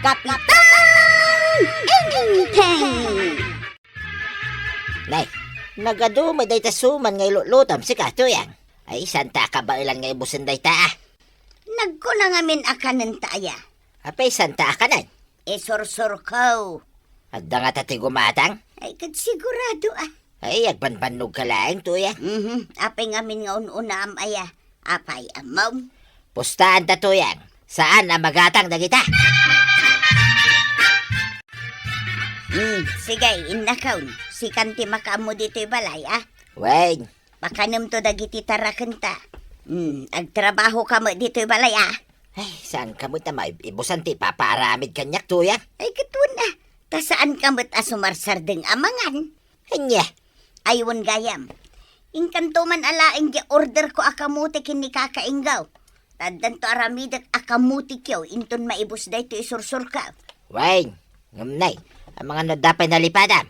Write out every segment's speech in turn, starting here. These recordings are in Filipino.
Kapitan Inteng! Nay, nagadumay day ta suman ngay lutam si Katoyang. Ay, santa ka ba ilan ngay busan day ta? Nagkulang amin akanan taya. Apay, santa ka nan. Sorsor ko. Adda nga tati gumatang. Ay, sigurado Ay, agbanbanog ka laing Tuyang. Apay ngamin nga una am aya. Apay amaw. Pustaan ta Tuyang. Saan ang magatang na kita? Sige, innakaw. Si kanti makaamo dito'y balay, Weng, Pakanam to dagiti tarakan ta. Agtrabaho ka mo dito'y balay, ay, saan ka mo tama? Ibusan ti paparamid kanyak Tuyang. Ay, katun Ta saan ka mo't asumarsardeng amangan? Hanya, Aywan gayam. Inkanto man alaing di order ko akamuti kini kakaingaw. Taddan to aramidak akamuti kyaw inton maibus day to isursur ka. weng, ngamnay. Ang mga nadapay na lipadam.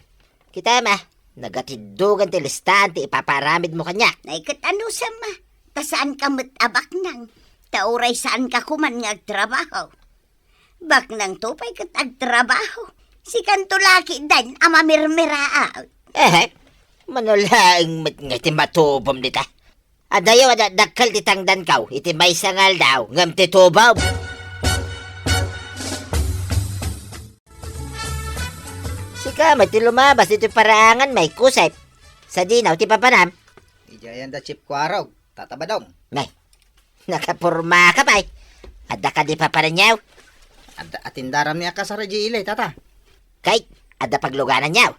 Kita ma, nagatidugan ti listahan ti ipaparamid mo kanyak. Ay kat ano sama? Ta saan ka mo't abak nang? Tauray saan ka kuman nga agtrabaho? Bak nang tupay kat agtrabaho. Si kanto laki dan amamirmiraaw. Manulaing nga ti matubom dita. Adayo dakal ti tangdan kaw, iti may sangal daw, ngam ti tubom. Sika, may ti lumabas iti paraangan may kusay. Sa dinaw ti papanam. Ijayan da chip kwarog, tatabadong. May, nakapurma ka pa'y. Adda ka di papananyaw. Atindaram niya ka sa ilay, tata. Kay, adda pagluganan nyaw.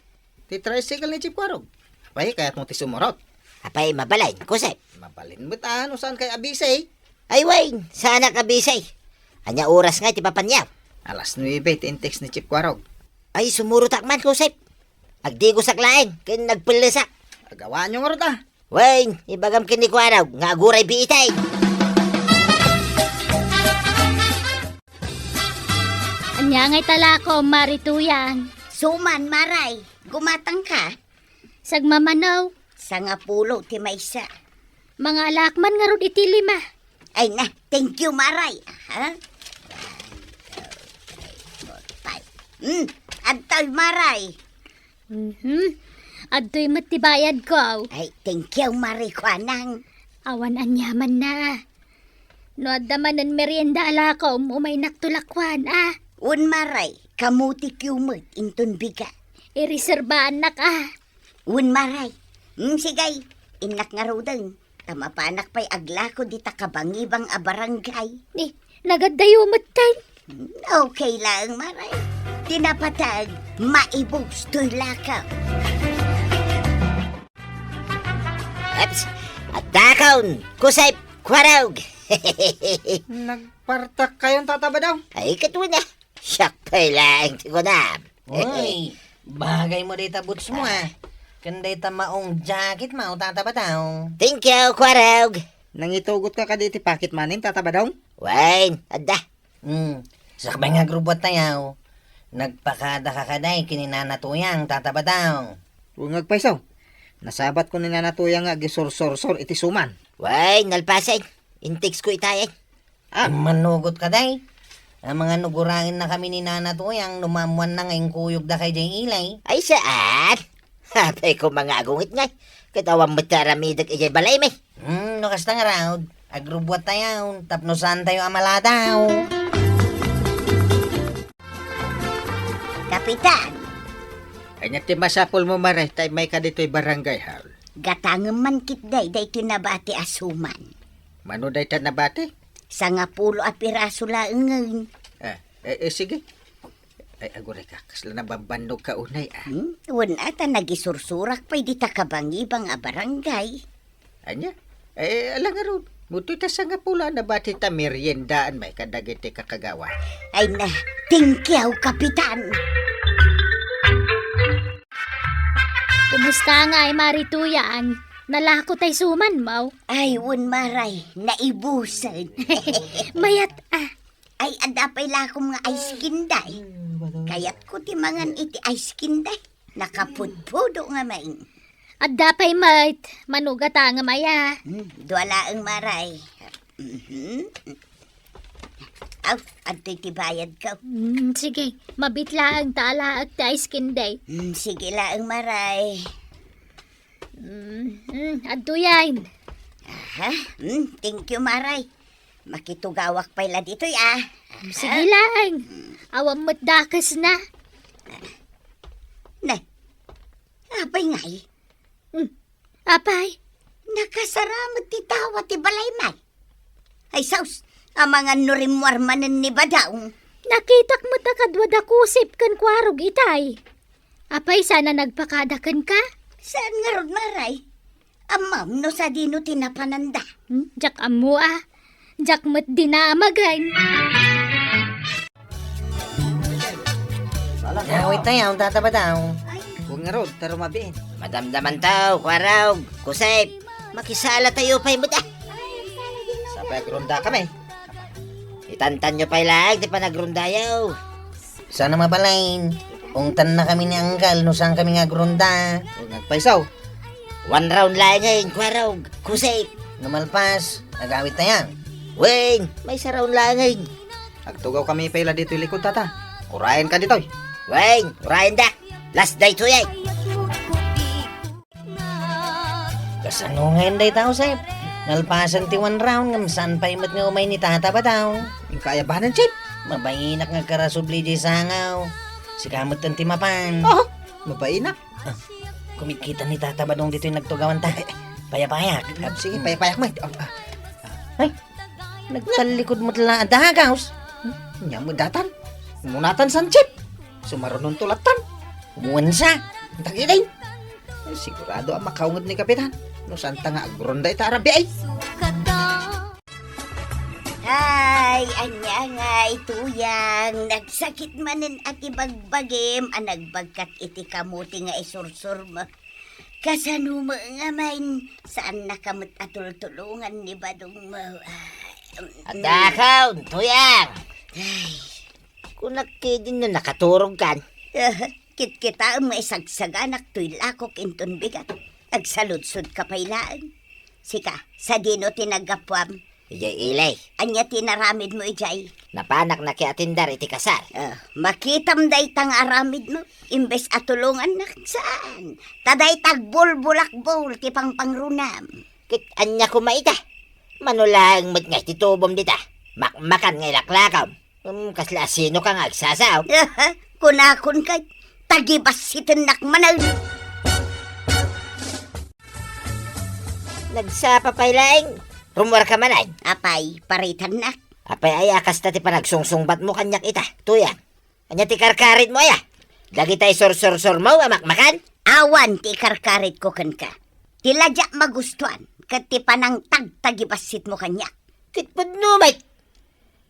Ti tricycle ni chip kwarog. Pay, kaya't mo ti sumurot. Apay mabalay, kusay. Mabalin mo ano saan kay abisay? Ay, wain, sana kabisay. Anya oras nga ti papanyaw. Alas 9, tintext ni chip kwarog. Ay, sumurutak man, kusay. Agdigo saklain, kaya nagpilisak. Agawaan nyo nga rin Wain, ibagam kinikwaraw, nga aguray biitay. Anya ngay talako, marituyan. Suman, maray. Gumatang ka. Sagmamanaw, Sa nga pulo ti maysa. mga alakman nga rod iti lima. Ay na, thank you, maray. Antoy, maray. Adto'y matibayad ko. Ay, thank you, maray ko, anang. Awan anyaman na. No adaman ng merienda alako, umay naktulakwan, Un, maray, kamuti kumot, inton biga. Ireserbaan na ka. Un, maray. Sigay, inak nga rodan. Tamapanak pa'y agla ko di takabangibang a barangay. Ni, nagadayo matay. Okay lang, maray. Tinapatag, maibos to'y lakaw. Eps, at dakaon, kusay, kwarog. Nagpartak kayong tatabadaw. Ay, katuna. Siyak pa'y laing tigunam. Uy, bagay mo dita boots mo Kanday ta maong jacket mo, tatabadaw. Thank you, kwarog. Nangitugot ka diti pakit manin, tatabadaw. Wain, adda. Sakbay nga grubot tayo. Nagpakada ka kaday, kininanatuyang, tatabadaw. Huwag ngagpaisaw. Nasabat ko ni nanatuyang nga gisor-sor-sor iti suman. Wain, nalpasay. Intiks ko itayin. Manugot kaday. Ang mga nugurangin na kami ni nanatuyang, lumamuan na ngayong kuyog da kay jay ilay. Ay, saan? Hapay ko mga agungit ngay. Katawang mataramidag ijay balay may. Nukas na nga raw. Agrubot tayo, tapnosan tayo amaladaw. Kapitan, Kanya ti masapol mo maray, tay may ka dito'y barangay hall. gatangem man kitday day tinabati asuman. Mano day ta nabati? Sa nga pulo a piraso laeng. Sige. Ay, aguray ka, kasla na babandog ka unay Un ata nagisursurak pa'y di takabangibang a barangay. Anya? Alang nga ron. Muto'y ta sa nga pula nabati ta meriendaan may kadagiti kakagawa. Ay na, thank you, Kapitan. Kumusta nga ay marituyan? Nalako tay suman mo. Ay, un maray, naibusan. Mayat Ay, adapay lakom nga ice kinday. Kayat ko ti mangan iti ice kinday. Nakapudpudo nga maing. At dapay mait, manugata nga maya. Duwala ang maray. Aw, anto'y tibayad ka. Sige, mabitla ang tala at ice kinday. Sige laang maray. Adto yan. Ha? Thank you, maray. Makitugawak pala dito, ah. Sige lang. Awam mo't dakas na. Nay, abay ngay. Apay, Nakasaramot ti tawa ti balay may. Ay, saus, ang mga nurimwarmanan ni Badaong. nakitak mo takadwada kusip kan kwarog itay. Apay, sana nagpakadakan ka? Saan nga rod, maray? Amam no sa dino tinapananda. Jak amu ah. Jak mo't dinamagan. Wait tayo, tataba daw. Huwag nga rod, taro mabiin. Madamdaman tao, kwarog, kusay. Makisala tayo pa'y mo da. Sabay agronda kami. Itantan nyo pa'y lag, di pa nagrundayaw. Sana mabalain. Ungtan na kami ni Anggal, no saan kami nga grunda. Huwag nagpaisaw. 1 round lang ngayon, kwarog, kusay. Numalpas, nagawit na yan. Weng, may isa round lang ngayon. Agtugaw kami pala dito likod tata. Urayan ka dito. Weng, Ryan da. Last day to yan. Kasano ngayon day tao, Sep? Nalpasan ti 1 round, ngam saan pa imat nga umay ni tata ba daw? Yung kayabahan ng chip. Mabayinak nga karasubli di sangaw. Si kamot ng timapan. Oh, mabainak. Kumikita ni tata ba dong dito yung nagtugawan tayo? Payapayak. Sige, payapayak mo. Nagtalikod mo tala adagaws. Nya mo datan. Munatan san chip. Sumarunong tulatan. Umuwansa. Tagiday. Sigurado ang makaungod ni Kapitan. No santa nga agronda ita arabi ay. Ay, anya nga ituyang. Nagsakit manin at ibagbagim. Ang nagbagkat iti kamuti nga isursur mo. Kasano mo nga main. Saan nakamot atultulungan ni Badong mo. At dakaw, tuyang. Kung nakidin nyo nakaturog kan. Kit-kita ang maisagsagan to'y lakok inton bigat. Agsaludsod ka pailaan. Sika, sa dino tinagapwam. Ijay ilay. Anya tinaramid mo, Ijay. Napanak na kiatindar iti kasar. Makitam day tang aramid mo. Imbes atulungan na saan. Taday tagbul-bulak-bul ti pangpangrunam. Kit anya kumaita. Manulang mat nga titubom dita. Makmakan nga ilaklakaw. Kasla sino ka nga agsasaw. Kunakon kay tagibas sitinak manal. Nagsapa pa'y laing. Rumor ka manay. Apay, paritan nak. Apay ay akas na ti panagsungsungbat mo kanyak ita. Tuyang. Anya ti karkarit mo ya. Lagi tayo sor-sor-sor mo amakmakan. Awan ti karkarit ko kan ka. Tiladya magustuhan. Kat ti panang tagtagibasit mo kanyak. Kitpud numay.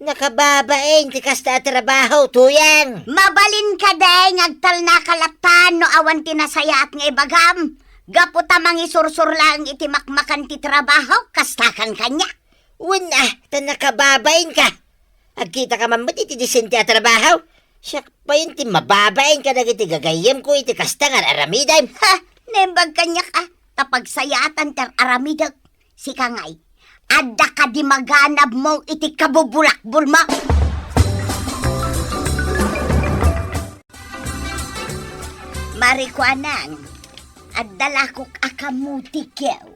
Nakababain ti kasta trabaho. Tuyang. Mabalin ka day ngagtal na kalaptan no awan tinasaya at nga ibagam. Gapo tamang isursur lang iti makmakan ti trabaho, kastakan kanya. Wala, ta nakababain ka. Agkita ka mamut iti disente a trabaho. Siyak pa yun ti mababain ka na iti gagayem ko iti kastangan aramiday. Ha, nembag kanya ka, tapag sayatan ter aramidag. Si Kangay, adda ka di maganab mo iti kabubulakbul mo. Marikuanang, adala kok akamutik yaw.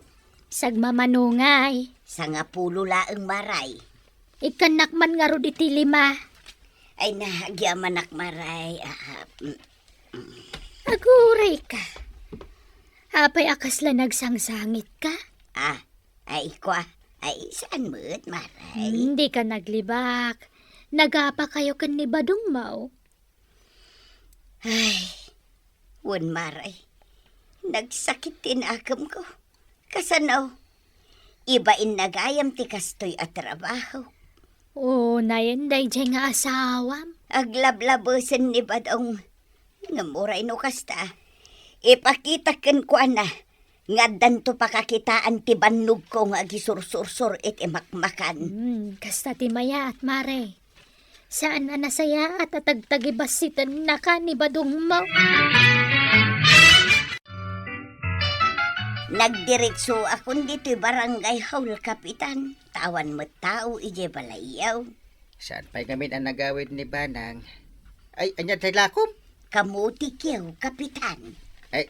Sagmamanungay. Sa nga pulo laeng maray. Ikanak man nga ro iti 5. Ay nahagyaman ak maray. Aguray ka. Apay akas la nagsangsangit ka? Ay kwa. Ay saan mo't maray? Hindi ka naglibak. Nagapa kayo kan ni Badong Mau. Ay, wan maray. Nagsakit tinakam ko. Kasanaw, ibain nagayam ti kastoy at trabaho. Oo, nayanday dyan nga asawam. Aglablabosan ni Badong. Ngamuray no kasta. Ipakita ken ko na. Nga danto pakakitaan ti bannog ko nga gisursur-sur it imakmakan. Kasta ti maya at mare. Saan na nasaya at atagtagibasitan na ka ni Badong Mau? Nagdiretso akong dito'y barangay haul kapitan. Tawan mo tao ije balayaw. Saan pa'y ngamin ang nagawid ni Banang? Ay, anya tayo lakom? Kamuti kiyo, kapitan. Ay,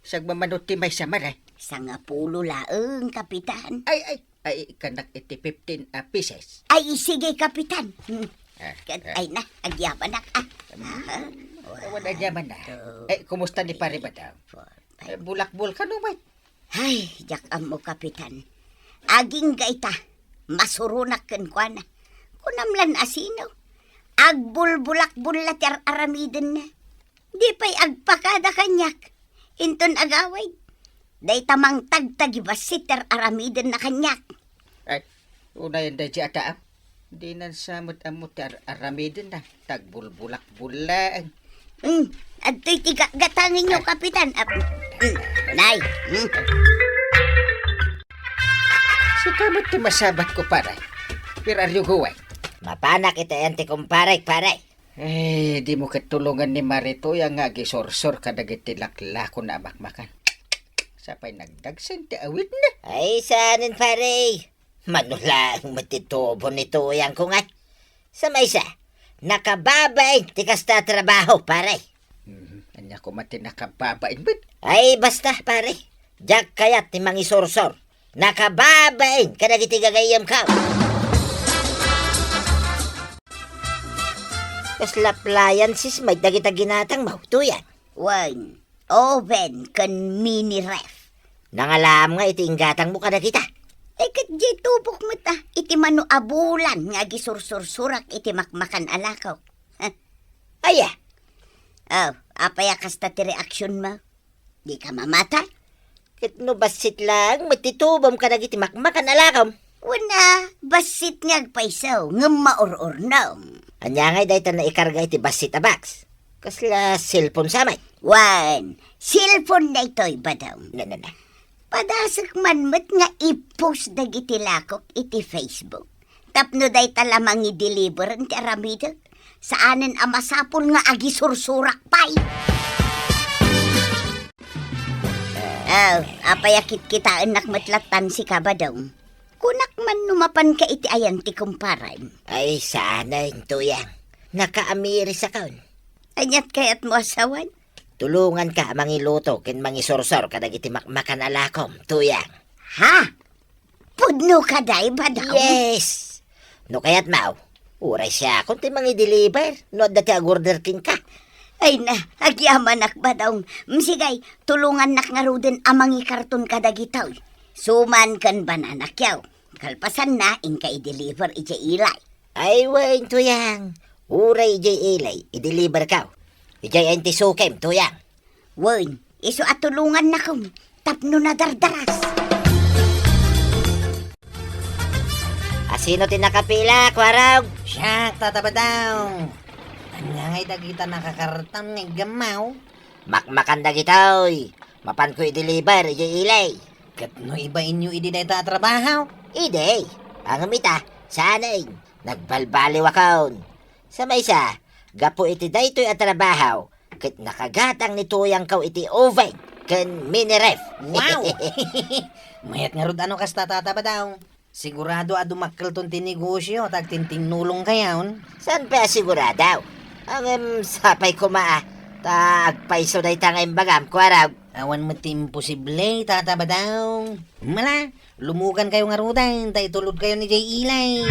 siyang mamanuti may samaray. Sa nga pulo laeng, kapitan. Ay, kanak iti 15 pieces. Ay, sige, kapitan. Ah, Ay na, agyaman na ka. Wala naman na. Ay, kumusta ni pare ba daw? Bulak-bul ka naman. Ay, jakam mo, kapitan. Aging gaita, masurunak ken kwa na. Kunamlan asino. Agbulbulak-bulat yar aramiden na. Di pa'y agpakada kanyak. Inton agaway. Day tamang tagtagibasit yar aramiden na kanyak. Ay, una yan da dyan ata. Di nan samot-amot aramidin na. Tagbulbulak-bulaan. At to'y gatangin nyo, kapitan. Nay. Si kamot ti masabat ko paray. Piraryo guway. Mapanak ito yan ti kumparay, paray. Eh, di mo katulungan ni Marito yung nga gisorsor ka dagiti laklako na makmakan. Sapay nagdagsan ti awit na. Ay, sanin, paray. Manula ang matitubo nito yan ko nga. Sa may isa, nakababay ti kasta trabaho, paray. Anya ko mati nakababain ba? Ay, basta, paray. Diyak kayat ti mangisorsor. Nakababain ka dagiti gagayam ka. Kaslaplayan sis may dagita ginatang mautuyan. Wine, oven, kan mini ref. Nangalam nga iti inggatang mo kada kita. Ay, kat di tubok mo ta. Iti mano abulan nga gisursursurak iti makmakan alakaw. Aya, Oh, apaya kasta ti reaksyon mo? Di ka mamata? kit no basit lang matitubom ka dagiti makmakan alakam. Wala, basit ngag paisaw, ngam maor-ornaw. Anya nga dayta na ikarga iti basit a box. Kasla cellphone samay. Wan, cellphone na ito'y badaw. Na. Padasak man mat nga i-post dagiti lakok iti Facebook. Tapno day talamang i-deliver ti aramidot. Saanen amasapol nga agisursurak pay. Apayakit kita anak matlatan si kabadaw. Kunak man numapan ka iti ayan ti kumparay. Ay, sana yung tuyang. Nakaamiri sa kaon. Anyat kayat mo asawan? Tulungan ka mangiluto ken mangisorsor kadagiti makmakan alakom, tuyang. Ha? Pudno ka day badaw? Yes! No kayat mau, uray siya kung ti mangi-deliver, no dati agorder king ka. Ay na, agyaman nak badaw. Msigay, tulungan nak nga ruden amang ikarton kadagitaw. Suman kan bananakyaw. Kalpasan na, inka i-deliver iti ilay. Ay, wain, tuyang. Uray ijay ilay, i-deliver ka. Ijay anti-sukem, tuyang. Wen, iso at tulungan na kong tapno na dardaras. Asino tinakapila, kwaraw? Siya, tatabadaw. Anya ngay dagita nakakartam ngay gamaw. Makmakan dagitoy. Mapan ko i-deliver, ijay ilay. Kat no iba inyo idi na itatrabaho. Ide, ang mita, sanay, nagbalbaliw akaon. Sa may isa, gapo iti daytoy at trabaho, kit nakagatang ni tuyang kaw iti oven, ken mini ref. Wow! Mayat nga rod ano kas tatabadaw. Sigurado adu makalton tinegosyo, tagtinting nulong kayaon. San pa siguradaw? Ang sapay kumaa, tagpaiso day tangay bagam, kwaraw. Awan mo ti imposible, tatabadaw. Mala, lumugan kayo nga rudan, tay tulod kayo ni Jay Ilay.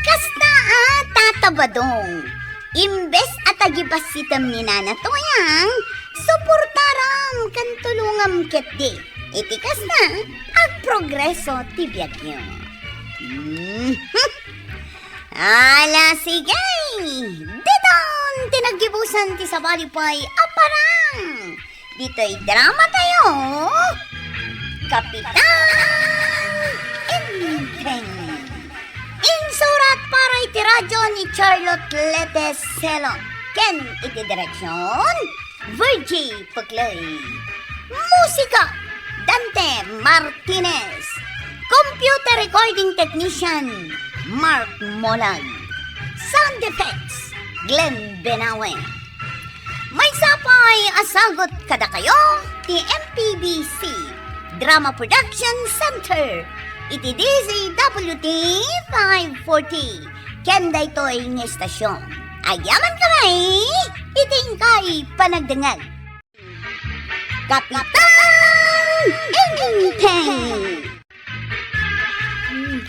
Kasta tatabadong. Imbes at agibasitam ni Nana Toyang, suportaram kan tulungam ketdi. Iti kasta, agprogreso ti biyagyo. Ala, sige! Diton! Tinagibusan ti sabalipay aparang! Dito'y drama tayo! Kapitan Enteng! Insurat para iti radyo ni Charlotte Letes Celon. Ken iti direksyon, Virgie Paglay. Musika, Dante Martinez. Computer recording technician, Mark Molag. Sound effects, Glenn Benawe. May sapay asagot kada kayo, ti MPBC Drama Production Center. iti DZWT 540. Kenday to'y ng estasyon. Ayaman kamay, iting kay panagdangal. Kapitan Inteng!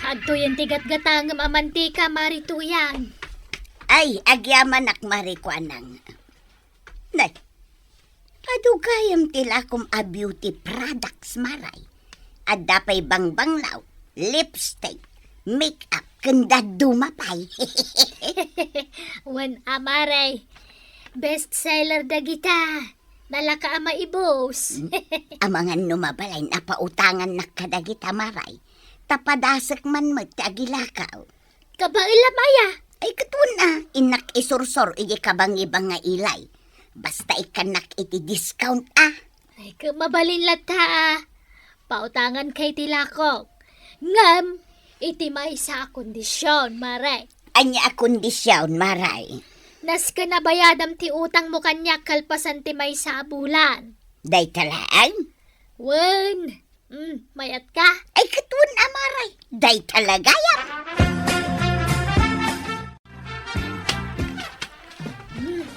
Adto yung tigat-gatang mamantika marituyan. Ay, agyaman ak marikwanang. Nay, adugayam tila kum a beauty products maray. At dapay bangbanglaw, lipstick, make-up, kanda dumapay. Wan amaray. Best seller dagita. Nalaka ama ibos. Amangan numabalay na pautangan na kadagita maray. Tapadasak man magtagilakaw. Kabaila maya. Ay katuna, inak isursor iji kabang-ibang nga ilay. Basta ikanak iti discount Ay kamabalin lata. Pautangan kay tilakok. Ngam, iti may sa kondisyon, maray. Anya a kondisyon maray. Nas ka nabayadam ti utang mo kanya kalpasan ti may sa bulan. Day talaan? Wen, mayat ka. Ay katun amaray. Day talagaya.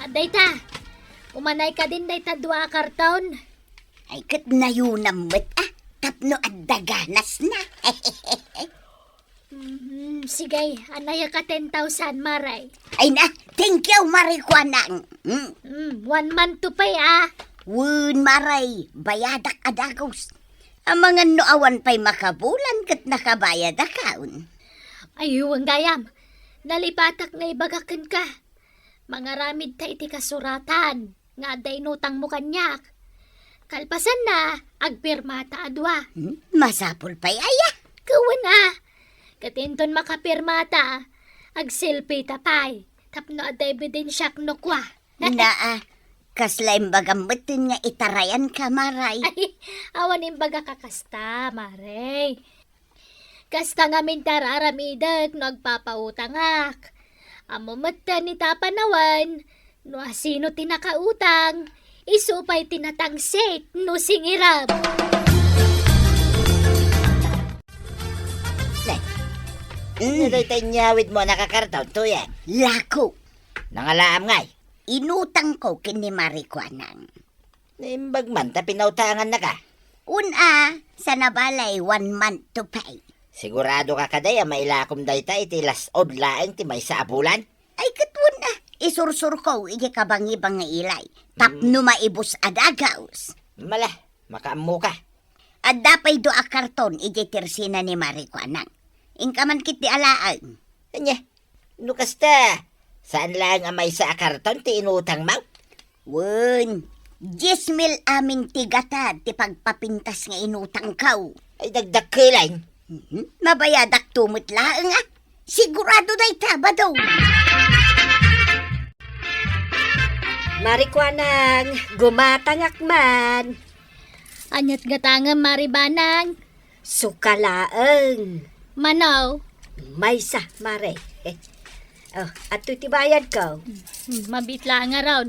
Aday ta. Umanay ka din day ta dua karton. Ay kat nayunam met tapno at daganas na. Sige, anaya ka 10,000 maray. Ay na, thank you marikwanang. 1 month to pay Wun maray, bayadak adagos. Ang mga noawan pa'y makabulan kat nakabayad akaon. Ayuwang gayam. Nalipatak na ibagakan ka. Mga ramid ta iti kasuratan. Nga day nutang mo kanyak. Kalpasan na, agpirmata adwa. Masapol pa'y aya. Kawan na. Katinton makapirmata. Agsilpi tapay. Tapno ad ebidensyak no kwa. Na kaslaim bagamutin nga itarayan ka maray. Ay, awan imbaga kakasta, maray. Kasta nga mintararamidag no agpapautangak. Amumata ni tapanawan, no asino tinakautang, isupay tinatangsit no singirab. Ano tayo nyawid mo nakakartaw, tuya? Lako, Nangalaam ngay. inutang ko kini marikwanang. Naimbag man, ta pinautangan na ka. Una, sa nabalay 1 month to pay. Sigurado ka kaday, mailakom day ta iti lasod laeng ti may sa abulan. Ay katun na, isursur ko iji kabang-ibang nga ilay. Tapno maibos adagaos. Mala, makaamu ka. At dapay do a karton iji tirsina ni marikwanang. Ingkaman kiti alaan. Anya, nukasta. Saan lang ang may sa karton ti inutang mau? Wun, 10,000 aming tigata ti pagpapintas nga inutang kaw. Ay dagdag kilain. Mabayadak tumot laang Sigurado day taba daw. Marikwanang, gumatangak man. Anyat gatanga maribanang. Sukalaeng. Manaw, Maysa, mare. Oh, at iti bayad ko. mabitla nga raw.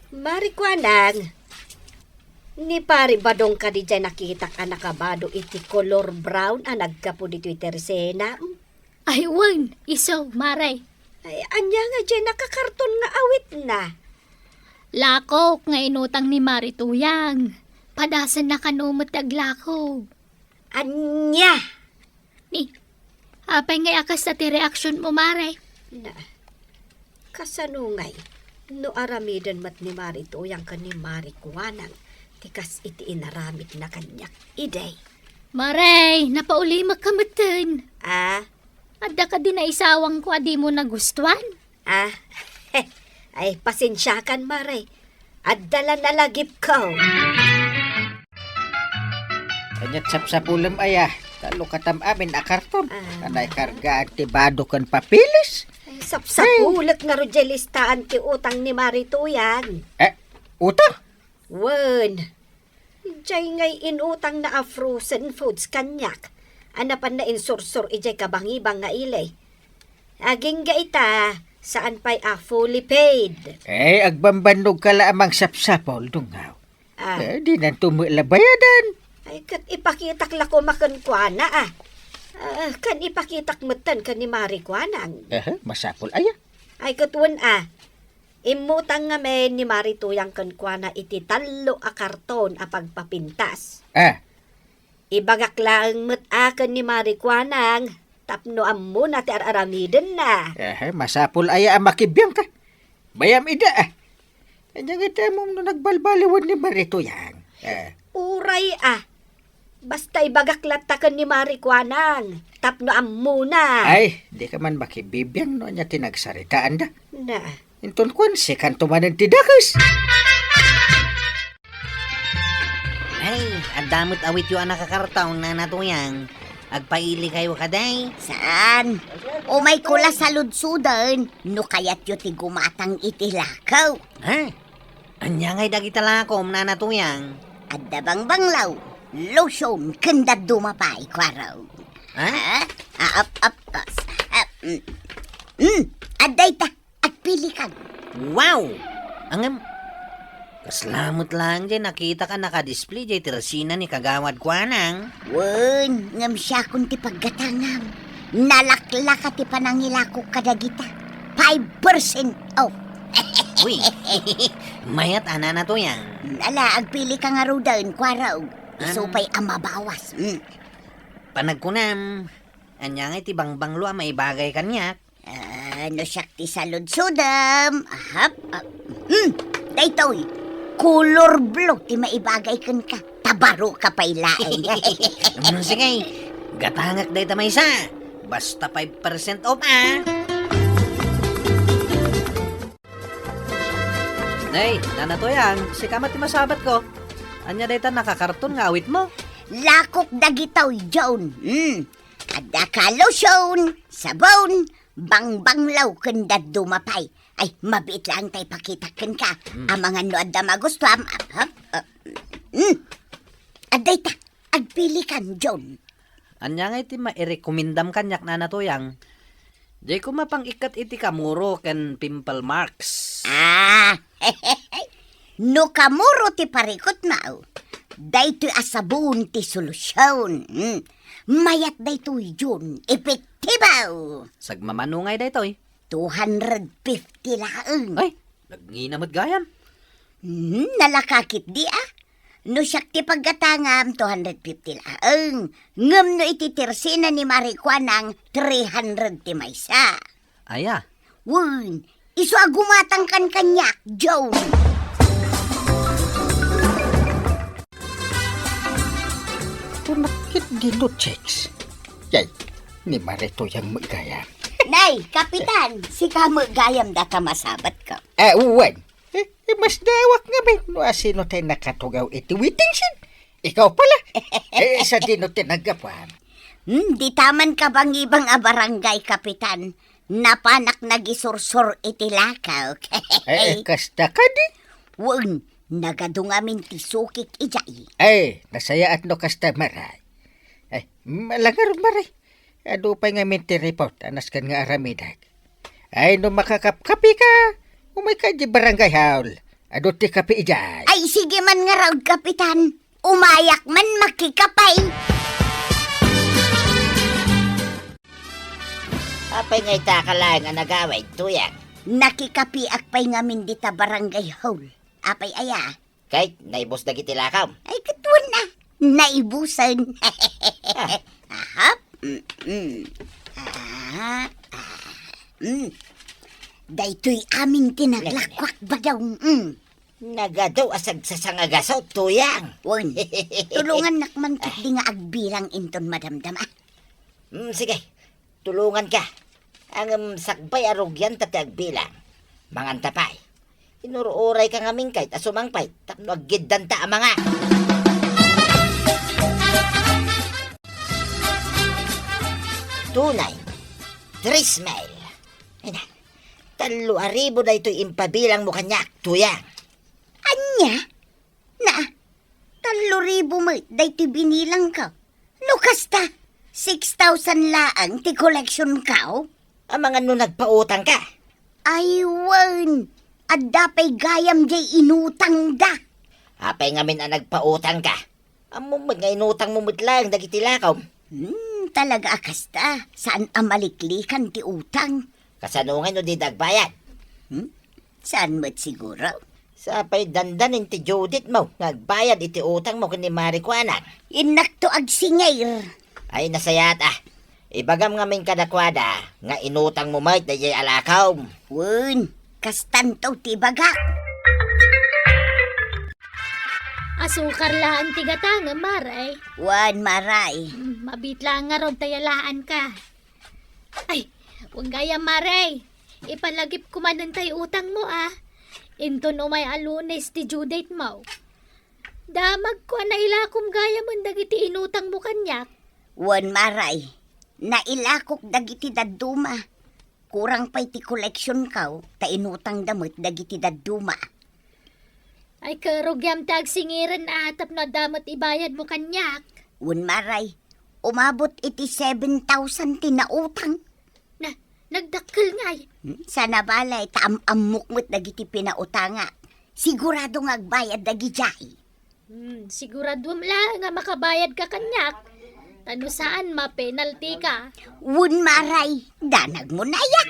Marikwanang. Ni pari badong ka di dyan nakita ka nakabado iti color brown nagkapo dito iti resena. Ay, wan, iso, maray. Ay, anya nga dyan nakakarton nga awit na. Lakok nga inutang ni Marituyang. Padasan na kanumot aglako. Anya! Ni, apay nga akas na ti reaksyon mo, maray. Na, kasanungay, no aramidan mat ni Marito yang ka ni Marikwanang, tikas iti inaramit na kanyak iday. Maray, napauli makamatan. Adda ka din na isawang ko adi mo nagustuhan. Ay, pasensyakan, Mare. Adala na lagip ko. Kanyat sapsapulam aya. Talo katam amin akarton. Kanay karga aktibado kan papilis. Ay, sapsapulak nga rojelistaan ti utang ni Marito yan. Utang? Wen, ijay ngay inutang na frozen foods kanyak. Anapan na insursur ijay kabangibang nga ilay. Aging ga ita, saan pa'y fully paid. Agbambanog ka la amang sapsapol dungaw. Di na tumulabayadan. Ay, kat ipakitak lako makan kuana kan ipakitak matan kan ni Mari kuanang. Masapul aya. Ay, katun imutang nga men ni Mari tuyang kan kuana iti talo a karton a pagpapintas. Ibagak lang met akan ni Mari kuanang tapno ammo na ti aramiden na. Masapul aya ang makibiyang ka. Bayam ida Andiyan kita mo no nagbalbaliwan ni Marito yan. Uray Basta ibagaklat takan ni Mari kuanang tapno ammo na. Ay, di ka man makibibiyang no niya tinagsaritaan da. Na. Inton kwan, si kanto man ang tidakas. Ay, ang damot awit yung nakakartaon na natuyang. Agpaili kayo kaday. Saan? O may kula sa ludsudan, no kayat yu ti gumatang itilakaw. Anya ngay dagitalakom na natuyang. Adda bang banglaw, lotion, kanda dumapay kwaraw. Aday ta, at pilikan. Wow! Angam, kaslamot lang dyan, nakita ka nakadisplay dyan, tirasina ni Kagawad Kuanang. Wen, ngam siya kung ti paggatangam. Nalakla ka ti panangilako kadagita. 5% off. Uy, mayat ana na to yan. Ala, agpili ka nga raw daw, kwaraw. Isupay ang mabawas. Panagkunam, anya nga iti bangbanglo ang maibagay kanyak. Ano siya ti saludsudam? Daytoy, color blue ti maibagay kan ka. Tabaro ka pa'y laeng. Sige, gatangak day tamay sa. Basta 5% off Nay, nanato yan. Si kamat ti masabat ko. Anya day ta nakakarton nga awit mo. Lakok dagitaw, Joan. Ada ka lotion, sabon, bangbanglaw kanda dumapay. Ay, mabit lang tayo pakitakan ka. Ang mga noad na magustuhan. Aday ta, agpili kan, Joan. Anya nga iti mairekomendam kanyak na natuyang. Di ko mapang ikat iti kamuro ken pimple marks. No kamuro ti parikot mao. Daytoy asabon ti solusyon. Mayat daytoy yun. Epektibaw. Sagmamanungay da ito 250 laang. Ay, nagnginamat gayam. Nalakakit di No siyak ti paggatangam 250 laang. Ngam no ititirsina ni Marikuanang 300 ti maysa. Aya. Wun, iso agumatang kan kanyak, Joan. Tunakit dilo checks. Yay, ni Marito yung magayam. Nay, kapitan, si kamo gayam da ka masabat ka. Uwan. Mas dawak nga ba? No, sino tayo nakatugaw iti witingsin? Ikaw pala. Sa dino tinagapan. Di taman ka bang ibang barangay, kapitan? Napanak nagisursur iti lakaw. Kasta ka di? Wun, nagadungamin ti sukik ijay. Nasaya at no kasta maray. Malangar maray. Ado pa nga minti report, anas kan nga aramidag. No makakapkapi ka. Umay ka di barangay haul. Ado ti kapi ijay. Ay, sige man nga raw, kapitan. Umayak man makikapay. Apay nga itakalang ang nagaway, tuyang. Nakikapi akpay nga mindita barangay hall. Apay aya. Kahit naibos na kitilakaw. Ay, katuan na. Naibusan. Ahap. Daytoy aming tinaglakwak ba daw? Nagadaw asag sa sangagasaw, tuyang. Wan, tulungan nakman di nga agbilang inton madamdam. Sige, tulungan ka. Ang sakbay arugyan tati agbilang. Mangantapay. Inuruuray ka ngaming kahit asumangpay. Tapno aggidan ta ang mga. Tunay. 3 mile. Ina. 3,000 na ito'y impabilang mo kanyak, tuyang. Anya? Na, 3,000 mo, daytoy binilang ka. Lukas ta, 6,000 laang ti collection ka. Ang mga no nagpautang ka. Ay, wan. Adda pa'y gayam jay inutang da. Apay ngamin ang nagpautang ka. Amo nga inutang mo lang, dagiti lakaw. Talaga akasta. Saan amaliklikan ti utang? Kasanungan o di dagbayad. Saan mo't siguro? Sa pa'y dandanin ti Judith mo, nagbayad iti utang mo kini Marikwanang. Inak to agsingayr. Ay nasayat Ibagam nga min kadakwada, nga inutang mo may dayay alakaw. Wun, kastanto ti baga. Asukar laan ti gatang, maray. Wan maray. Mabitla nga ron tayalaan ka. Ay, huwag gaya maray. Ipalagip kumanantay utang mo Into no may alunes ti due date mo. Damag ko na ilakom gaya mo dagiti inutang mo kanyak. Wan maray. Nailakok dagiti dadduma. Kurang pa'y ti koleksyon kaw, ta inutang damot dagiti dadduma. Ay karugyam tag singiran atap na damot ibayad mo kanyak. Wan maray. Umabot iti 7,000 tinautang. Nagdakkel ngay. Sana balay, taam-amok mo't dagiti pinautanga. Sigurado nga agbayad dagijay. Sigurado la nga makabayad ka kanyak. Tano saan mapenalty ka? Wun maray, danag mo na yak.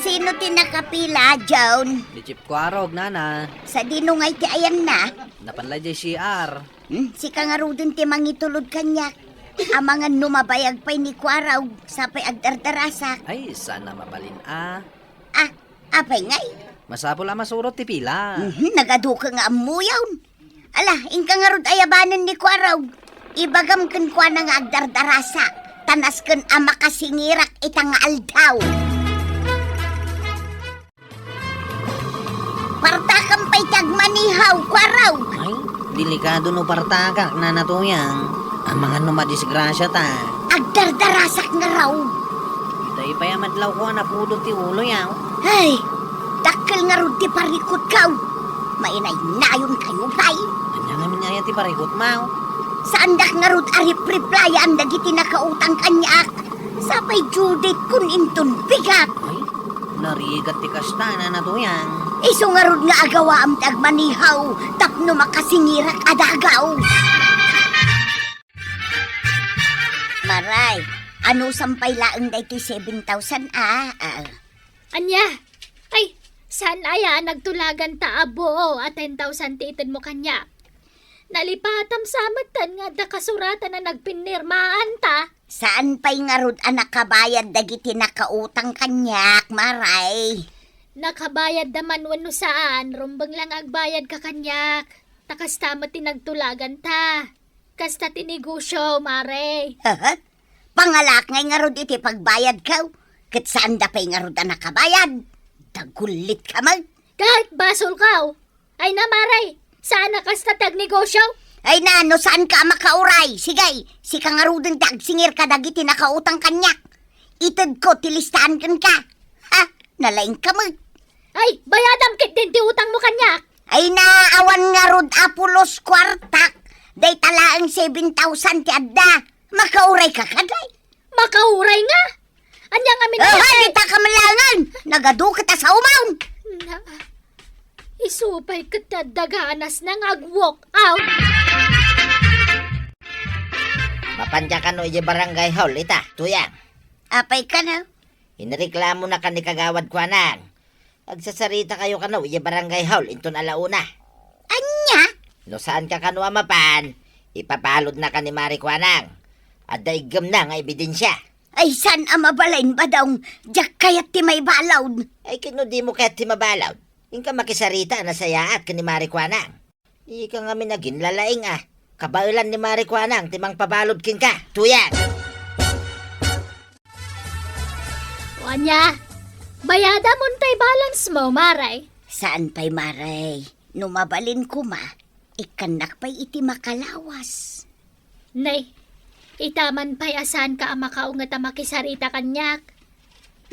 Sino tinakapila, Joan? Di chip ko arog, nana. Sa dinungay ti ayan na. Napanlay di CR. Si kangarudin ti mangitulod kanyak. Amangan numabayag pa'y ni Kwaraw sa pa'y agdardarasak. Ay, sana mabalin Apay ngay. Masapol masurot ti pila. Nagaduka nga amuyaw. Ala, ingka nga rod ayabanan ni Kwaraw. Ibagam kan kwa na nga agdardarasak. Tanas kan amakasingirak itang aldaw. Partakam pa'y tagmanihaw, Kwaraw. Ay, delikado no partakak na natuyang. Ang mga numadisgrasya ta. Agdardarasak nga raw. Day pa yamadlaw ko na pudot ti ulo yaw. Ay, dakkel nga rod ti parikot kaw. Mainay nayon kayo, bay. Anya namin niya ti parikot maw. Saan dak nga rod aripriplayan dagiti nakautang kanyak. Sapay Judith kun inton bigat. Ay, narigat ti kasta na natuyang. Iso nga rod nga agawa am tagmanihaw. Tapno makasingirak adagaw. Maray, ano sampay laeng day ti 7,000 Anya? Ay, saan aya nagtulagan ta abo at 10,000 titin mo kanyak? Nalipatam samatan nga da kasuratan na nagpinirmaan ta. Saan pa'y nga rod anak kabayad dagiti nakautang kanyak, maray? Nakabayad naman wano saan, rumbang lang agbayad ka kanyak. Takas tama tinagtulagan ta. Kasta tinegosyo, mare. Pangalak ngay nga rod iti pagbayad ka. Kat saan da pa'y nga rod anak kabayad? Dagulit ka mag. Kahit basol ka, ay na mare, saan na kasta tagnegosyo? Ay na, no saan ka makauray? Sigay, si kang nga rodin tagsingir ka dagiti nakautang kanyak. Itad ko, tilistaan kan ka. Ha? Nalaing ka mag. Ay, bayadam kit din ti utang mo kanyak. Ay na, awan nga rod Apolos kwartak. Day talaang 7,000 ti adda. Makauray ka kaday. Makauray nga. Anyang amin Kita ka malangan. Nagadu kita sa umaw. na. Isupay kita daganas nang ag-walk out. Mapanja ka no ije barangay hall, ita, tuyang. Apay ka na. Inireklamo na ka ni kagawad kwa nang. Agsasarita kayo ka no ije barangay hall, inton alauna. Anya? No saan ka kanwa mapan, ipapalod na ka ni Marikwanang. At daigam na nga ebidensya. Ay san amabalain ba daw? Diyak kayat ti may balawd. Ay kino di mo kaya't timabalaw. Yung makisarita na sayaat ka ni Marikwanang. Di ka nga minagin lalaing Kabailan ni Marikwanang timang pabalod kin ka, tuyang. Wanya, bayada mo tay balance mo, maray. Saan pa'y maray? Numabalin ko ma, ikanak pa'y iti makalawas. Nay, itaman pa'y asan ka ang makaungat ang makisarita kanyak.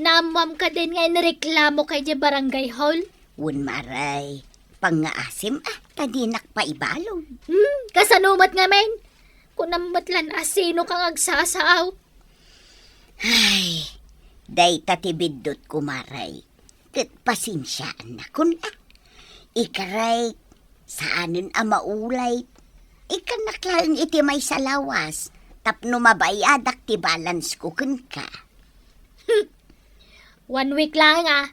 Namam ka din nga nireklamo kay di barangay hall. Wun maray, pangaasim tadinak pa ibalong. Kasanumat nga men. Kung namatlan asino kang agsasaaw. Ay, day tatibidot ko maray. Kat pasinsyaan na kun Ikaray, Saanin ang maulay? Ikan naklaang iti may salawas. Tapno mabayadak ti balance ko kun ka. 1 week lang ah.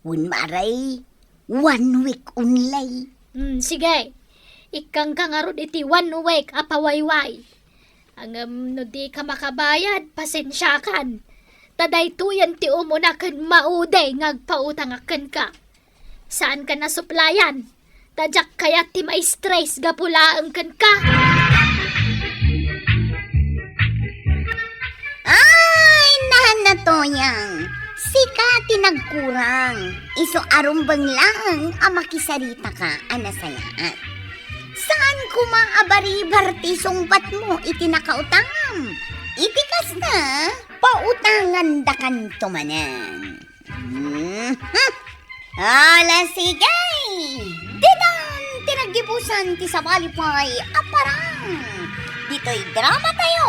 Wun maray, 1 week unlay. Sige. Ikang kangarod iti 1 week apawayway. Ang no di ka makabayad, pasensyakan. Taday tuyan ti umunakan mauday ngagpautangakan ka. Saan ka nasuplayan? Tadyak kaya ti may stress gapulaan kan ka. Ay, nahan na to yang. Sika tinagkurang. Iso arumbang lang ang makisarita ka, anasayaan. Saan ko maabari ti sungpat mo iti nakautangam? Itikas na, pautangan da kan tumanan. Ala sige! Dinan tinagibusan ti sabalipay aparang. Dito'y drama tayo.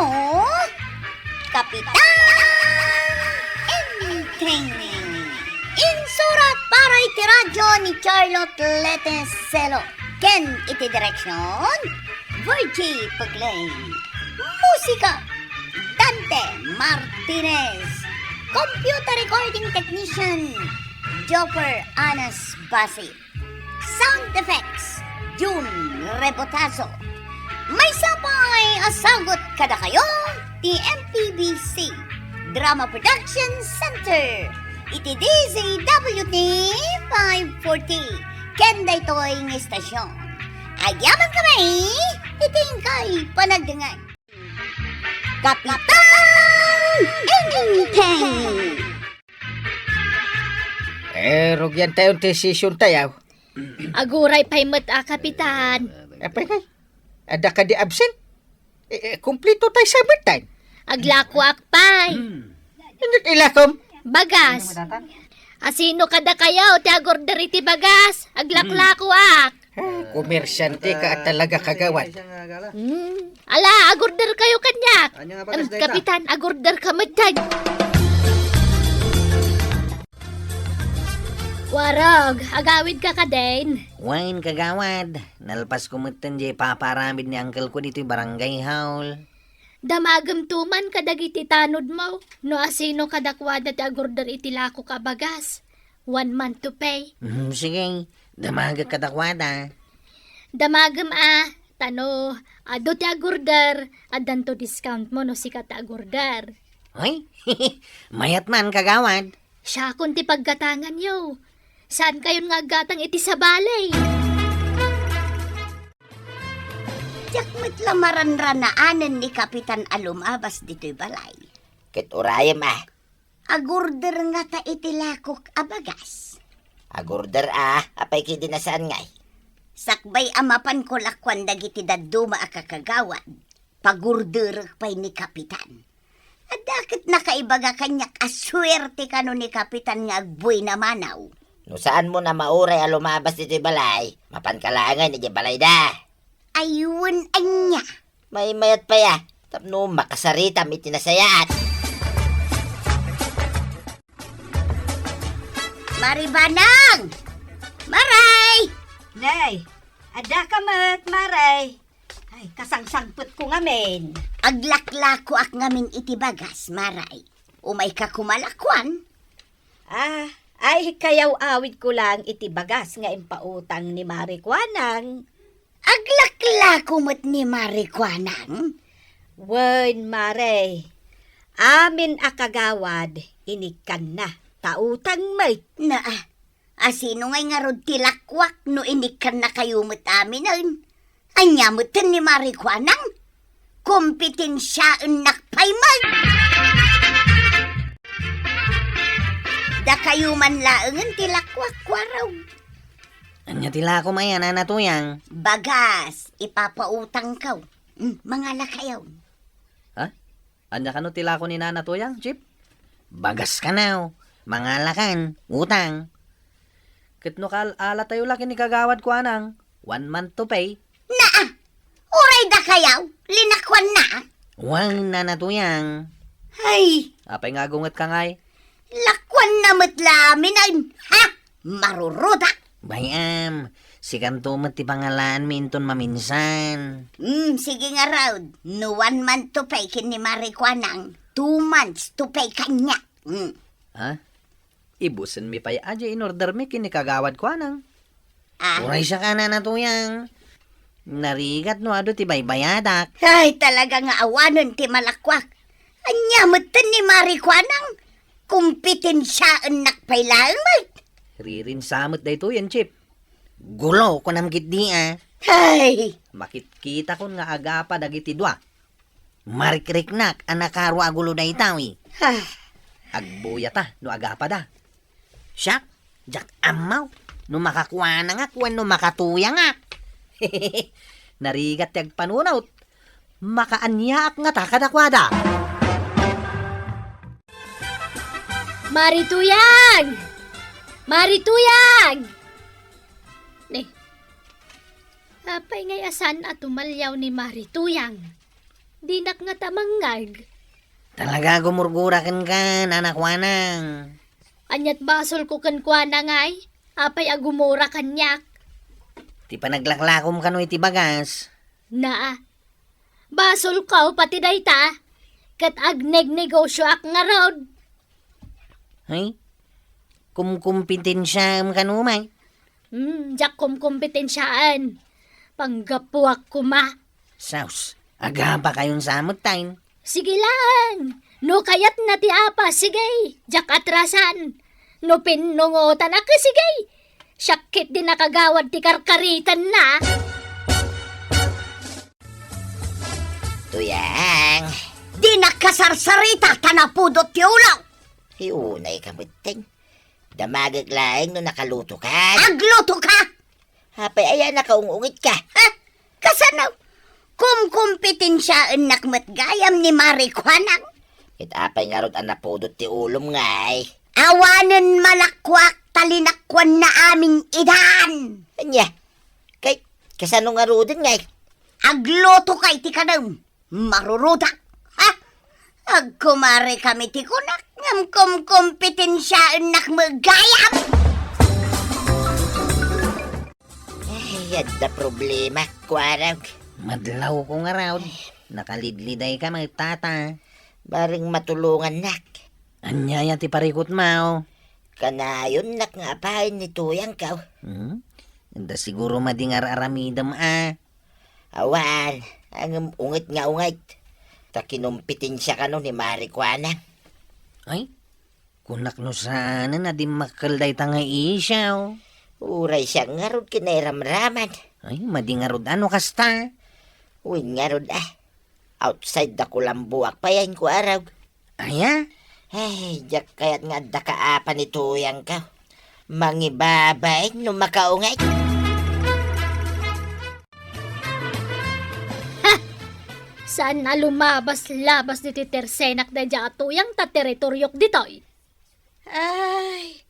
Kapitan Entertainment. Insurat para iti radyo ni Charlotte Leteselo. Ken iti direksyon Virgie Paglay. Musika Dante Martinez. Computer recording technician Joffer Anas Basi. Sound effects June Rebotazo. May sapay asagot kada kayo ti MPBC Drama Production Center. Iti DZWT 540. Kenda ito'y ng estasyon. Agyaman kami, itingkay panagdangan. Kapitan Entertainment. Rugyan tayong desisyon tayaw. Aguray pa'y kapitan. Apay kay, ada ka di absent? Kumplito tayo sa time. Aglako akpay. Ingat ilakom. Bagas. Asino kada kayo, ti agorder iti bagas. Aglaklako ak. Komersyante ka at talaga kagawan. Ala, agorder kayo kanyak. Anya nga bagas dayta? Kapitan, agorder ka matag. Warog, agawid ka ka din. Wain kagawad. Nalpas kumutan di paparamid ni uncle ko dito barangay hall. Damagam tuman kadagiti tanod mo. No asino kadakwada ti agorder iti lako ka bagas. 1 month to pay. Sige, damaga kadakwada. Damagam tano, ado ti agorder, adan to discount mo no sikat ti agorder. Hoy, mayat man kagawad. Siya kun ti paggatangan yo. Saan kayon nga gatang iti sa balay? Jakmet lamaran ranaanan ni Kapitan Alumabas dito'y balay. Ket urayam Agorder nga ta itilakok abagas. Agorder apay kidi nasaan ngay. Sakbay amapan ko lakwan dagiti daduma a kakagawad. Pagurder pa'y ni Kapitan. At dakit nakaibaga kanyak aswerte kano ni Kapitan nga agbuy na manaw. No saan mo na mauray alumabas dito'y balay, mapankalangan iti balay da. Ayun anya. May mayat pa ya, tapno makasaritam iti nasayat. Maribanang! Maray! Nay, ada ka mat, maray. Ay, kasangsangput ko ngamin. Aglaklako ak ngamin iti bagas, maray. Umay ka kumalakwan. Ay, kayaw awid ko lang iti bagas nga impautang ni Marikwanang. Aglaklako mo't ni Marikwanang. Wen, maray. Amin akagawad, inikan na. Tautang may. Na, asino ngay nga rod tilakwak no inikan na kayo mo't amin nun. Anya mo't ni Marikwanang. Kompetensyaan nakpaymay. Da kayo man laengan tilakwak kwaraw. Anya tila ko maya nanatuyang. Bagas, ipapautang kaw. Mga lakayaw. Anya kano tila ko ni Nana Tuyang, Chip? Bagas ka now. Mangalakan, utang. Kitno ala tayo laki ni kagawad ko anang. 1 month to pay. Naa, uray da kayaw, linakwan na. Wang nanatuyang. Ay, Apay nga gungat ka ngay. lakwan na matlamin ay, ha? Maruruda. Bayam, Si kanto mo ti pangalaan minton maminsan. Sige nga raw. No 1 month to pay kin ni Marikwanang. 2 months to pay kanya. Ha? Ibusan mi pa'y aja in order mi kinikagawad ko anang. Uray siya ka na tuyang. Narigat no ado ti baybayadak. Ay, talaga nga awanon ti malakwak. Anyamutan ni Marikwanang. Kumpitensyaan nakpailaan mo. Ririn samot da ito yan, Chip. Gulo ko namgit di Ay, Makikita ko nga agapa dagiti dua. Marikrik-nak anakarwa gulo da itawi. Agbuya ta, no agapa da. Siya, jak amaw. No makakuha na nga, kwan no makatuya nga. Narigat tiyag panunaw. Makaanyaak nga ta kadakwada. Marituyang! Marituyang! Ne. Apay ngay asan at tumalyaw ni Marituyang. Dinak nga tamangag. Talaga gumurgurakan ka, nanakwanang. Anyat basol ko kankwa na ngay. Apay agumura kanyak. Ti panaglaklakom ka no iti bagas. Na. Basol ko pati dayta. Kat agneg-negosyo ak nga rod. Ay, kumkumpitensya ka no may. Jak kumkumpetensyaan. Panggapuak kuma. Saus, aga pa kayong samot tayo. Sige lang. No kayat na ti apa, sige. Jak atrasan. No pinungutan ako, sige. Syakit din nakagawad ti karkaritan na. Tuyang. di nakasarsarita tanapudot ti ulaw. Hiunay ka muting. Damagag laing no nakaluto ka. Agluto ka. Hapay ayan nakaungungit ka. Ha? Kasanaw? Kumkumpitinsyaan nakmat gayam ni Marikwanang. Itapay nga rod ang napudot ti ulom ngay. Awanan malakwak talinakwan na aming idan. Anya, kay kasano nga rodin ngay. Agluto kay ti kanam. Marurudak. Ha? Agkumare kami ti kunak. Ngam kumkumpitinsyaan nakmagayam. Ay, yan na problema. Kuwarag. Madlaw ko nga raw. Nakalidliday ka mga tata. Baring matulungan nak. Anyaya ti parikot mao. Kanayon nak nga apahin ni Tuyang kaw. Anda siguro madingar aramidam Awan, ang ungit nga ungit. Ta kinumpitin siya ka no ni Marikwana. Ay, kunak no sana na di makalday tanga isyaw. Uray siya nga rod kinairamraman. Ay, madingarod ano kasta? Uy nga rod Outside da kulambuak pa yan ko araw. Aya? Ay, jak kayat nga da kaapa ni Tuyang ka. Mangibabay no makaungay. Saan na lumabas-labas ni Titersenak na dya atuyang ta teritoryok ditoy? Ay,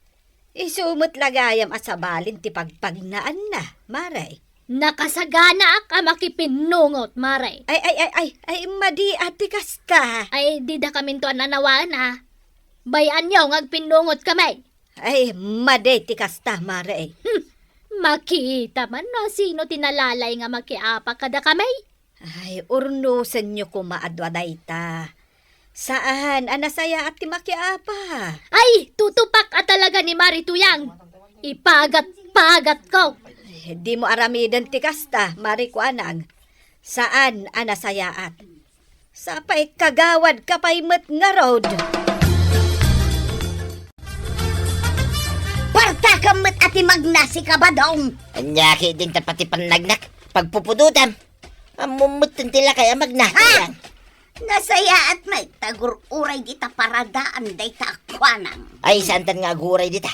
isumot lagayam asabalin ti pagpagnaan na, Maray. Nakasagana ka makipinungot, Maray. Ay, madi ati kasta. Ay, di da kami to ananawan ha. Bayan nyo ngagpinungot kami. Ay, madi ti kasta, Maray. Makita man no sino tinalalay nga makiapa kada kami. Ay, urnusan nyo kumaadwa dayta. Saan? Anasaya at ti makiapa. Ay, tutupak at talaga ni Marituyang. Ipagat-pagat ko. Ay, di mo aramidan ti kasta, Marikwanang. Saan? Anasayaat. Sapay kagawad kapay met nga road. Parta kamat ati magnasi ka ba dong? Anyaki din tapati panagnak. Pagpupudutan. Amumutin tila kaya magnakiyan. Nasaya at may tagur-uray dita paradaan day takwanang. Ay, santan nga aguray dita.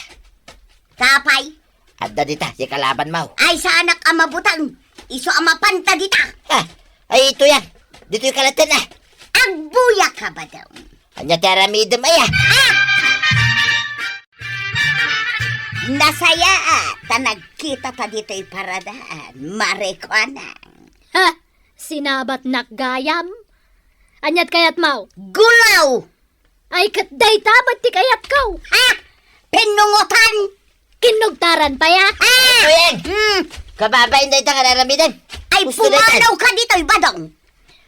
Kapay, Adda dita, si kalaban mo. ay sa anak amabutang. Iso amapanta dita. Ha, ay ito yan. Dito yung kalatan na. Agbuya ka ba daw? Anya taramidam aya. Nasaya at nagkita ta dito'y paradaan. Marikwanang. Ha? Sinabat nakgayam? Anyat kayat mau? Gulaw! Ay katday tabat ti kayat ko. Ha? Pinungutan! Kinugtaran pa ya? Ha? Ito yan. Kababain day ta nga aramidem. Ay, Gusto na pumanaw ka dito'y badong.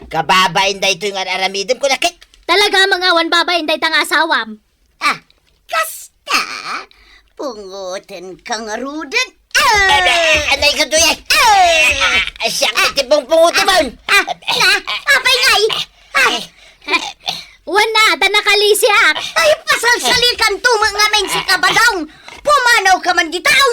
Kababain day to nga aramidem ko nakit. Talaga mga awan babay, hindi tang asawam. Ah, kasta, pungutin kang rudan. Anay ka tuyay. Siyang itibong punguti mo. Apay ngay. Ay, Wana, ta nakalisiak. ay pasalsalikan to mga men si kabadong. Pumanaw ka man gitaw.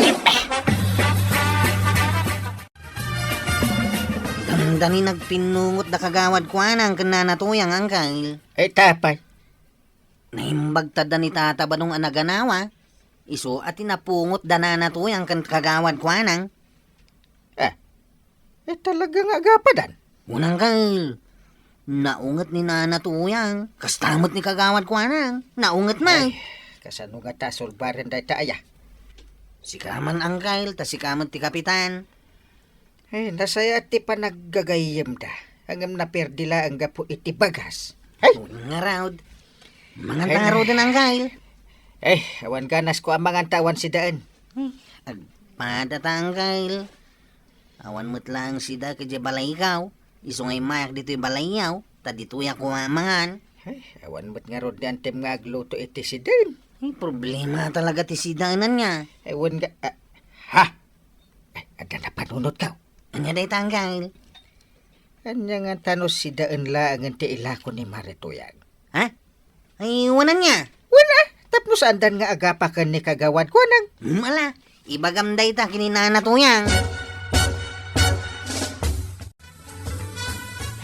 Dani nagpinungot da kagawad ko anang kananatuyang angkal. Tapay. Naimbag ta da ni tata ba nung anaganawa? Iso at inapungot da nanatuyang kan kagawad ko anang. Talaga nga gapadan. Unang kal. Naungat ni nanatuyang. Kastamot ni kagawad ko anang. Naungat man. Kasano nga tasol barin day taaya. Sikaman angkal, ta sikaman ti kapitan. Nasaya ti pa naggagayem da. Hangam na perdila ang gapo iti bagas. Ay! Nga raod. Mga taro din angkal. Awan ganas ko ang mga tawan si daan. Agpada ta angkal. Awan mo't lang sida kadya balay ikaw. Iso ngay mayak dito yung balayaw. Ta dito ya kumamangan. Awan mo't nga rod ni antem nga agluto iti si daan. Problema talaga ti sidanan niya. Ewan nga, ha? Ada na panunod ka. Anya day tanggal. Anya nga tanos si daan lang ang ti ilako ni Maritoyan. Ha? Ay, wanan niya. Wala, tapos andan nga agapakan ni kagawad ko nang. Wala. Ibagam day ta kininana tuyang.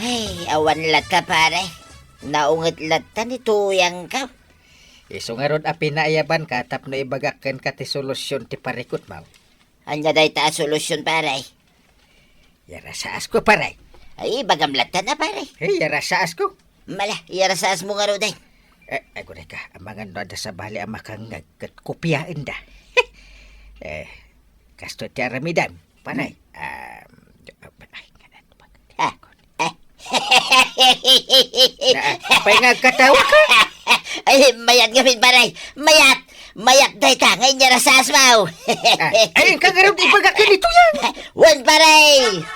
Ay, awan lat ka pare. Naungat lat ta ni tuyang ka. Iso nga ron apinaayaban ka tap na ibagakan ka ti solusyon ti parikot mo. Anya day ta solusyon pare. Yara sa asko paray. Ay, bagamlat ta na pare. Yara sa asko. Mala, iyarasaas mo nga ro day. Ay, gulay ka, ang mga nada sa bali ang makangag kat kopyain da. Kasto ti aramidan, paray. Apay nga katawa ka. Ay, mayat gamit paray. Mayat. Mayat day ta. Ngayon iyarasaas mo. Ay, kagarap ibagakan ito yan. Wan paray.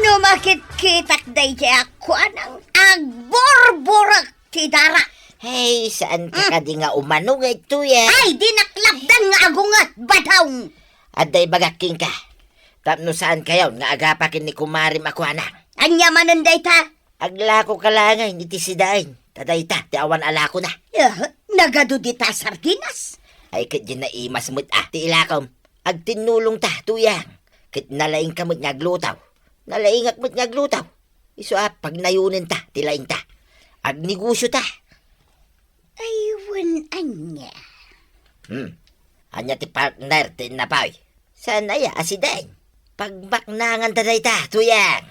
Numakit-kitak day kaya ako anang agborborak ti dara. Hey, saan ka di nga umanungay tuya? Ay, dinaklapdan nga agungat badaw. Aday bagaking ka. Tapno saan kayo nga agapakin ni kumarim ako anak. Anya manan day ta. Aglako ka lang ay hindi sidain. Taday ta, ti awan alako na. Nagado di ta sardinas. Ay kat na imas mo't ti ilakom. Ag tinulong ta, tuyang. Kat nalaing kamot nga glutaw. Nalaingak mo't nga glutaw. Iso pag nayunin ta, tilaing ta. Ag negosyo ta. Aywan anya. Anya ti partner ti napaw. Sana ya asidain. Pagbaknangan taday ta, tuyang.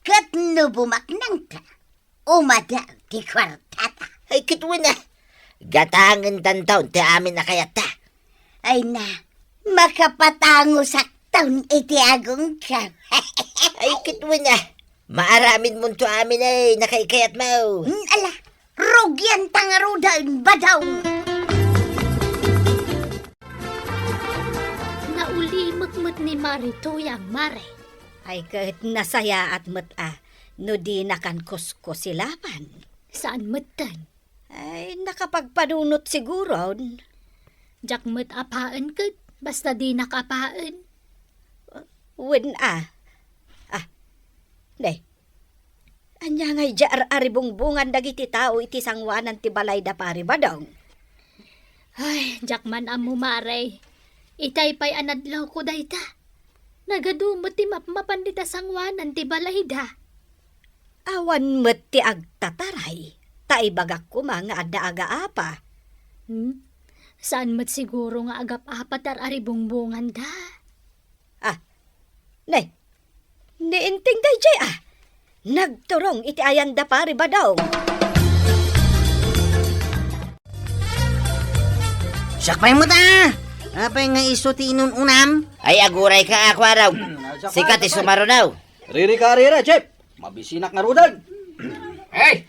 Kat no bumaknang ta. Umadaw ti kwartata. Ay kitwa na. Gatangin tantaon ti amin na kayat ta. Ay na, makapatango sa taon iti agong ka. Ay kitwa na. Maaramin mo to amin ay nakaikayat mo. Ala, rogyan tangarudan badaw. Naulimot-mot ni Maritoyang Mare. Ay kahit nasaya at mata, no di nakan kusko silaman. Saan matan? Ay nakapagpanunot siguro. Jak mat apaan kat, basta di nakapaan. Wen Day. Anya ngay jar aribungbungan dagiti tao iti sangwanan ti balay da pari badong. Ay, jak man amu Mare. Itay pa'y anadlaw ko dayta. Nagadumot ti mapmapandita sangwanan ti balay da. Awan met ti agtataray. Taibagak ko mga ada-aga apa. Saan mat siguro nga agap apat aribungbungan da? Niinting day jay Nagturong iti ayan da pari ba daw? Sakpay mo ta! Apay nga iso ti inununam? Ay aguray ka ako araw. Sikat isumarunaw. Riri ka rira, Chef. Mabisinak nga rudan. Ay!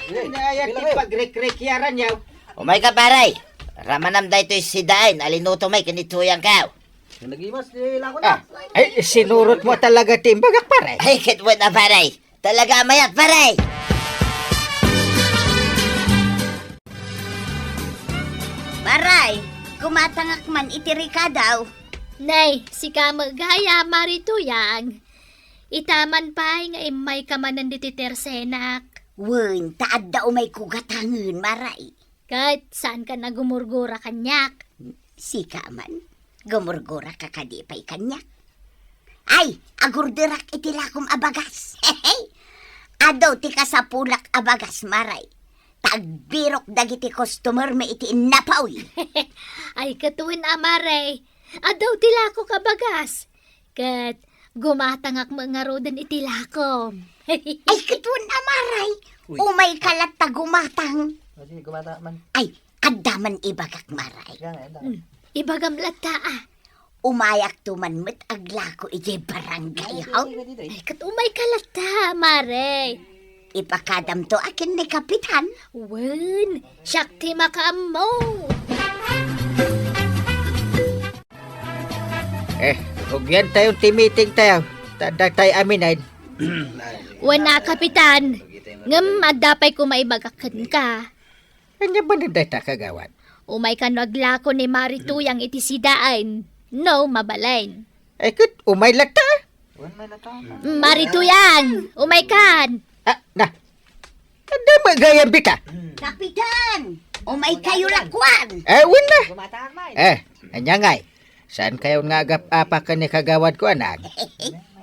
Naya ti pagrek-rekyaran yaw. Umay ka paray. Ramanam daytoy si Dain, alinuto may kanituyang kaw. Nagimas, di lako na. Ay, sinurot mo talaga timbagak pare. Ay, kitwet na paray. Talaga mayat paray. Maray, kumatangak man itiri ka daw. Nay, si kamagaya marituyang. Itaman pa nga imay kamanan diti tersenak. Wen, taad daw may kugatangan, maray. Kahit saan ka nagumurgura kanyak. Sika man, gumurgura ka kadipay kanyak. Ay, agurdirak itilakom abagas. Hehe. Adaw ti ka sa pulak abagas, maray. Tagbirok dagiti customer may iti napawi. Ay katuwin amare. Adaw tilako kabagas. Kat gumatangak mga rodan itilakom. Ay, katun amaray. Umay kalat ta gumatang. Sige, gumata man. Ay, adaman ibagak maray. Ibagam lata ah. Umayak tumanmet aglako ije barangay haw. Ay kat umay kalata mare. Ipakadam to akin ni kapitan. Wen, syakti makaamo. Kung yan tayong timiting tayo, tadag tayo aminain. Wana kapitan. Ngem adapay ko maibagakan ka. Kanya ba na dahil kagawad? Umay ka naglako ni Marituyang iti sidaan. No, mabalain. Ay, kut, umay lata. Marituyang, umay kan. Na. Ada magayang bita. Kapitan, umay kayo lakwan. Win na. Anyangay. Saan kayo nga agap-apa ka ni kagawad ko, anak?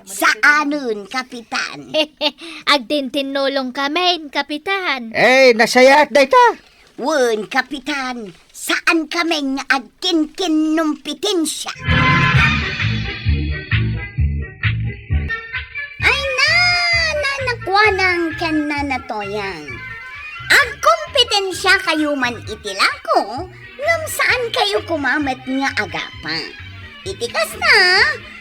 Saanon, kapitan? Agtintinulong kami, kapitan. Nasaya at dayta. Wen, kapitan, saan kami nga agkinkin numpitensya? Ay nakwanang kan na natoyang. Ang kompetensya kayo man itilako, ngam saan kayo kumamat nga agapa. Itikas na,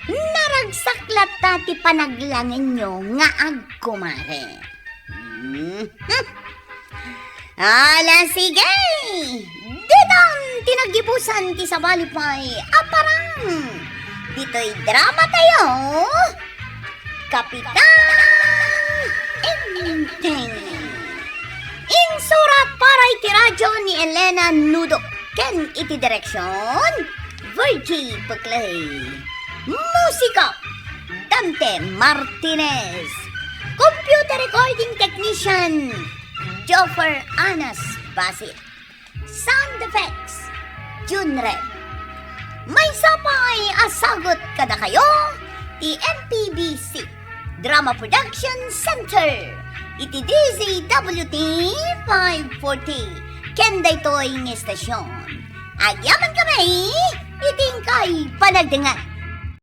naragsaklat ti panaglangin nyo nga agkumare. Ala, sige! Ditang tinagibusan ti sabalipay, aparang! Dito'y drama tayo! Kapitan Enteng! Insurat para iti radyo ni Elena Nudo. Ken iti direksyon, Virgie Paclay. Musika, Dante Martinez. Computer recording technician, Joffer Anas Basit. Sound effects, Junre. May sapay asagot kada kayo, ti MPBC Drama Production Center. Iti DZWT 540. Kenday to'y ng estasyon. Agyaman kami, iting kay panagdangan.